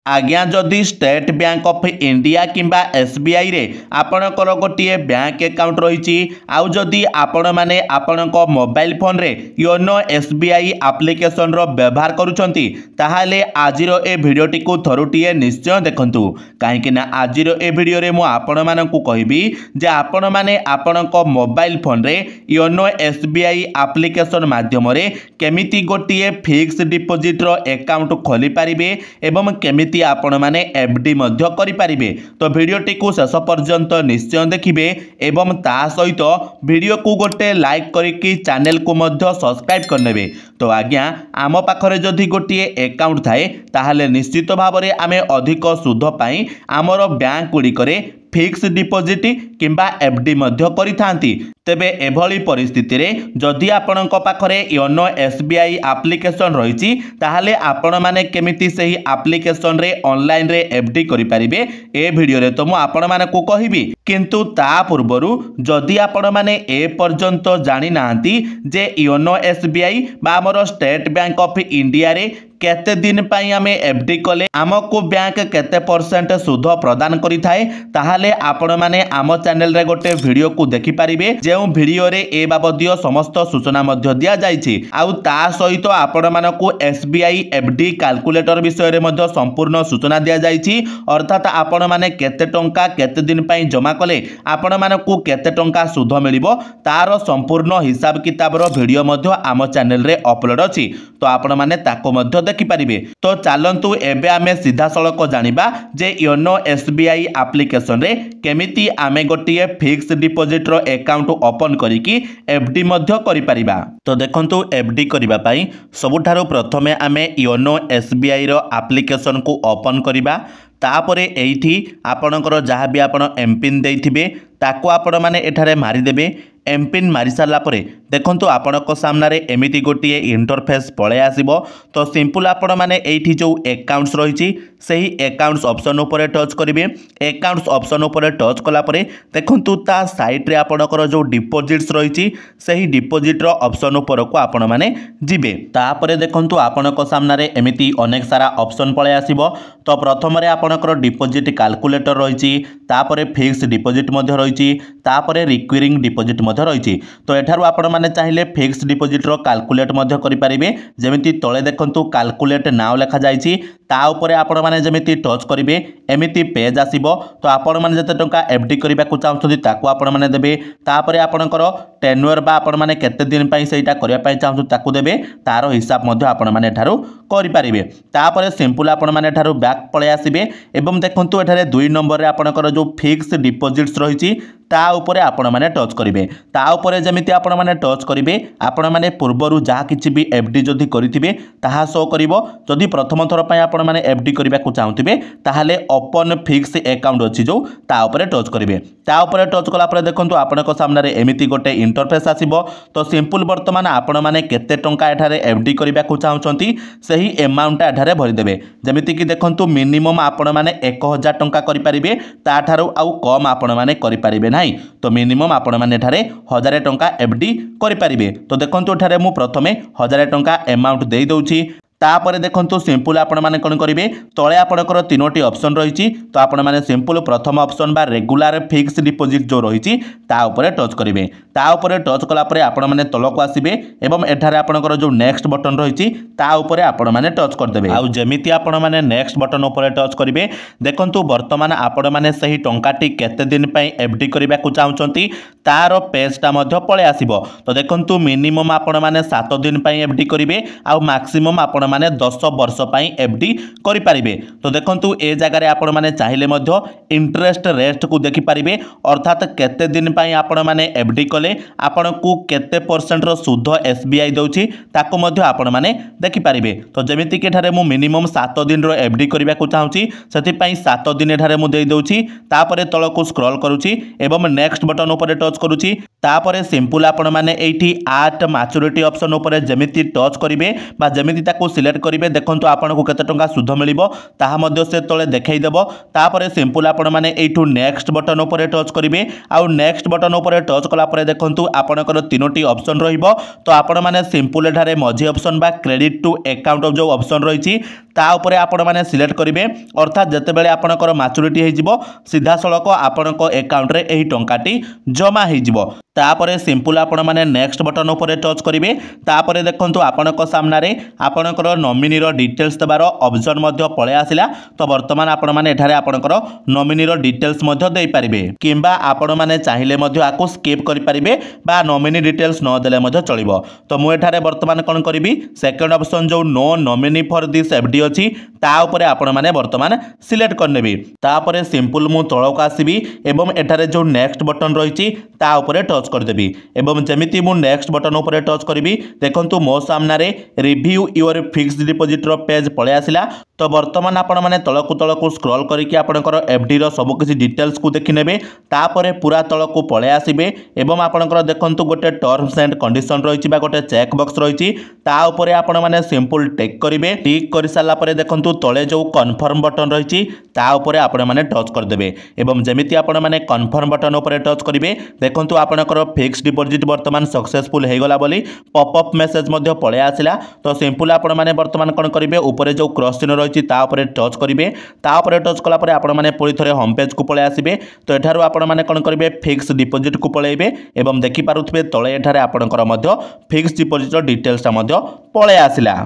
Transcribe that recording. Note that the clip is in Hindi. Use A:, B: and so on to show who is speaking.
A: आज्ञा जदि स्टेट बैंक ऑफ इंडिया किंबा एसबीआई रे आपणकर गोटे बैंक अकाउंट रही आउ जदि आपण माने आपणक मोबाइल फोन रे योनो एसबीआई एप्लिकेशन रो व्यवहार करूछंती ताहाले आजिर ए भिडियोटी को थरुटिए निश्चय देखंतु काहेकि ना आजिर ए भिडियो रे मु आपण मानकु कहबी जे आपण माने आपणक मोबाइल फोन रे योनो एसबीआई एप्लिकेशन माध्यम रे केमिति गोटे फिक्स डिपोजिट रो अकाउंट खोली पारिबे एवं केमिति आपण माने एफडी मध्य करि पारिबे। तो भिडियोटी को शेष पर्यंत निश्चय देखिबे एवं ता सहित भिडियो को गोटे लाइक करिकी चैनल को मध्य सब्सक्राइब करनेबे। तो आज्ञा आम पाखरे जदि गोटे अकाउंट थाए ताहाले निश्चित भाव में आमे अधिक सुध पाई आमर बैंक गुड़िकरे फिक्स डिपोजिट किंबा एफडी मध्य करिथांती। तेबे एभली परिस्थिति रे जदि आपणक पाखरे योनो एसबीआई एप्लिकेशन रहिछि ताहाले आपण माने केमिति सही एप्लिकेशन रे ऑनलाइन रे एफडी करि परिबे ए वीडियो रे तो मु आपण माने को कहिबी। किंतु ता पूर्वरु जदि आपण माने ए पर्यंत जानि नांती जे योनो एसबीआई बा हमर स्टेट बैंक ऑफ इंडिया रे केते दिन पाई आमे एफडी कले आमको बैंक केते परसेंट सुध प्रदान करि थाए ताहाले आपण माने आम चैनल रे गोटे वीडियो को देखि परिबे जे वीडियो रे ए बाबदियो समस्त सूचना मध्य दिया जाइछि आउ ता सहित आपण मानको एसबीआई एफडी कैलकुलेटर विषय रे मध्य संपूर्ण सूचना दिया जाइछि अर्थात आपण माने केते टंका केते दिन पाई जमा कले आपण मानको केते टंका सुध मिलिबो तार संपूर्ण हिसाब किताब रो वीडियो मध्य आम चैनल रे अपलोड अछि। तो आपण माने ताको मध्य देखि पारिबे। तो चलंतु एबे आमे सीधा सड़क जानिबा जे योनो एसबीआई एप्लिकेशन रे केमिति आमे गोटिए फिक्स डिपोजिट रो अकाउंट ओपन करिकी एफडी मध्य करि परिबा। तो देखंतु एफडी करिबा पई सबुठारो प्रथमे आमे योनो एसबीआई रो एप्लिकेशन को ओपन करिबा। तापरे एठी आपणकर जहाँ भी आपण एमपिन देइथिबे ताको आपण माने एठारे मारी देबे। एमपिन मारी सारा परे देखंतु आपणक सामने एमिति गोटे इंटरफेस पळे आसीबो। तो सिंपल आपण माने एठी जो अकाउंट्स रहिछि सही अकाउंट्स ऑप्शन ऊपर टच करिवे। अकाउंट्स ऑप्शन ऊपर टच कला परे देखंतु ता साइड रे आपणकर जो डिपोजिट्स रहिछि सही डिपोजिट रो ऑप्शन ऊपर को आपण माने जिबे। तापरे देखंतु आपणक सामने एमिति अनेक सारा ऑप्शन पळे आसीबो। तो प्रथम रे आपणकर डिपोजिट कैलकुलेटर रहिछि तापरे फिक्स डिपोजिट मध्ये रहिछि तापरे रिकरिंग डिपोजिट मध्ये रहिछि। तो एठारु आपण माने चाहिले फिक्स डिपोजिट रो कैलकुलेट मध्ये करि परिबे। जेमिति तळे देखंतु कैलकुलेट नाउ लेखा जाइछि ता ऊपर आपण माने जेमिति टच करिवे एमिति पेज आसीबो। तो आपण माने जते टंका एफडी करिबा को चाहउछथि ताको आपण माने देबे। तापरे आपणकर टेन्योर बा आपण माने केते दिन पई सेटा करिया पई चाहउछु ताको देबे तारो हिसाब मध्ये आपण माने एठारु करि परिबे। तापरे सिंपल आपण माने एठारु बैक पळे आसीबे एवं देखंतु एठारे 2 नंबर रे आपणकर जो फिक्स डिपोजिट्स रहिछि ता ऊपर आपण माने टच करिवे। ता ऊपर जेमिति आपण माने टच करिवे आपण माने पूर्वरु जहा किछि भी एफडी जदि करिथिबे ताहा शो करिवो। जदि प्रथम थर पय आपण माने एफडी करिबा को चाहउथिबे ताहाले ओपन फिक्स अकाउंट अछि जो ता ऊपर टच करिवे। ता ऊपर टच कला पर देखंतु आपणक सामने रे एमिति गोटे इंटरफेस आसीबो। तो सिंपल वर्तमान आपण माने केते टंका एठारे एफडी करिबा को चाहउछंती सही अमाउंट एठारे भरि देबे। जेमिति कि देखंतु मिनिमम आपण माने 1000 टंका करि परिबे ता ठारो आउ कम आपण माने करि परिबे नाही। तो मिनिमम आपण माने एठारे 1000 टंका एफडी करि परिबे। तो देखंतु एठारे मु प्रथमे 1000 टंका अमाउंट देई दउछि। तापरे देखंतु सिंपल आपण माने कोन करिवे तळे आपणकर तीनोटी ऑप्शन रहिछि। तो आपण माने सिंपल प्रथम ऑप्शन बा रेगुलर फिक्स डिपोजिट जो रहिछि ता ऊपर टच करिवे। ता ऊपर टच कला परे आपण माने तलको आसीबे एवं एठारे आपणकर जो नेक्स्ट बटन रहिछि ता ऊपर आपण माने टच कर देबे। आउ जेमिति आपण माने नेक्स्ट बटन ऊपर टच करिवे देखंतु वर्तमान आपण माने सही टंकाटी केते दिन पई एफडी करिबा को चाहउछंती तार पेजटा मध्ये पळे आसीबो। तो देखंतु मिनिमम आपण माने 7 दिन पई एफडी करिवे आउ मैक्सिमम आपण माने 10 वर्ष पई एफडी करि परिबे। तो देखंतु ए जगह रे आपण माने चाहिले मध्ये इंटरेस्ट रेट को देखि परिबे अर्थात केते दिन पई आपण माने एफडी कले आपण को केते परसेंट रो सुध एसबीआई दउछि ताको मध्ये आपण माने देखि परिबे। तो जेमिति के ठारे मु मिनिमम 7 दिन रो एफडी करिबा को चाहूछि सेति पई 7 दिन ठारे मु देइ दउछि। तापरे तळको स्क्रॉल करूछि एवं नेक्स्ट बटन ऊपर टच करुच्ची तापर सिंपल आपण मैंने ये आट मैच्योरिटी ऑप्शन उपर जमिति टच करेंगे जमिति सिलेक्ट करेंगे देखो आपन को केते टंका सुध मिलिबो ताहा मध्य से तले देखै देबो तापर सिंपल आपण मैंने एठू नेक्स्ट बटन उपर टच करेंगे आउ नेक्स्ट बटन उपर टच कला परे देखंतु आपनकर तीनोटी ऑप्शन रहिबो तो आपण मैंने सिंपल एठारे मझी ऑप्शन बा क्रेडिट टू अकाउंट ऑफ जो ऑप्शन रही ता उपरे आपण मैंने सिलेक्ट करेंगे अर्थात जितेबाला आपनकर मैच्योरिटी हो सीधा सड़क आपनक अकाउंट रे एही टंकाटी जमा हो तापर सिंपल आपण मैंने नेक्स्ट बटन उपर टच करेंगे तापर देखंतु आपनक सामने आपनकर नॉमिनी रो डिटेल्स देबार ऑप्शन मध्य पळे आसिला तो वर्तमान आपण मैंने एठारे आपनकर नॉमिनी रो डिटेल्स मध्य देई परिबे किंबा आपण मैंने चाहिले मध्य आको स्किप करि परिबे बा नॉमिनी डिटेल्स न देले मध्य चलिबो तो मु एठारे वर्तमान कोन करिबी सेकंड ऑप्शन जो no nominee for this FD अछि ता उपरे आपण मैंने वर्तमान सिलेक्ट करनेबी तापर सिंपल मु तळक आसीबी एवं एठारे जो नेक्स्ट बटन रहिछि ता उपरे टच करदेबी एवं जमिति मु नेक्स्ट बटन उपरे टच करिबी देखंतु मो सामने रिव्यू योर फिक्स्ड डिपॉजिट रो पेज पळे आसिला तो वर्तमान आपण मैंने तलकू स्क्रॉल करके आपणकर एफडी रो सब किसी डिटेल्स को देखि नेबे तापरे पूरा तलकू पळे आसीबे एवं आपणकर देखंतु गोटे टर्म्स एंड कंडीशन रहिछि बा गोटे चेक बॉक्स रहिछि ता उपरे आपण मैंने सिंपल टिक करिवे टिक करि साला परे देखंतु तळे जो कन्फर्म बटन रहिछि ता उपरे आपण मैंने टच कर देबे एवं जेमिति आपण मैंने कन्फर्म बटन उपरे टच करिवे देखंतु आपणकर फिक्स्ड डिपॉजिट वर्तमान सक्सेसफुल हे गला बोली पॉपअप मेसेज मध्य पळे आसिला तो सिंपल आपण मैंने वर्तमान कोन करिवे ऊपर जो क्रॉस चिन्ह रहिछि ता उपरे टच करिवे ता उपरे टच कला परे आपण मैंने पुरी थरे होम पेज को पळे आसीबे तो एठारु आपण मैंने कोन करिवे फिक्स डिपॉजिट को पळेबे एवं देखि पारुथबे तळे एठारे आपणकर मध्य फिक्स डिपॉजिट डिटेल्स ता मध्य पळे आसिला।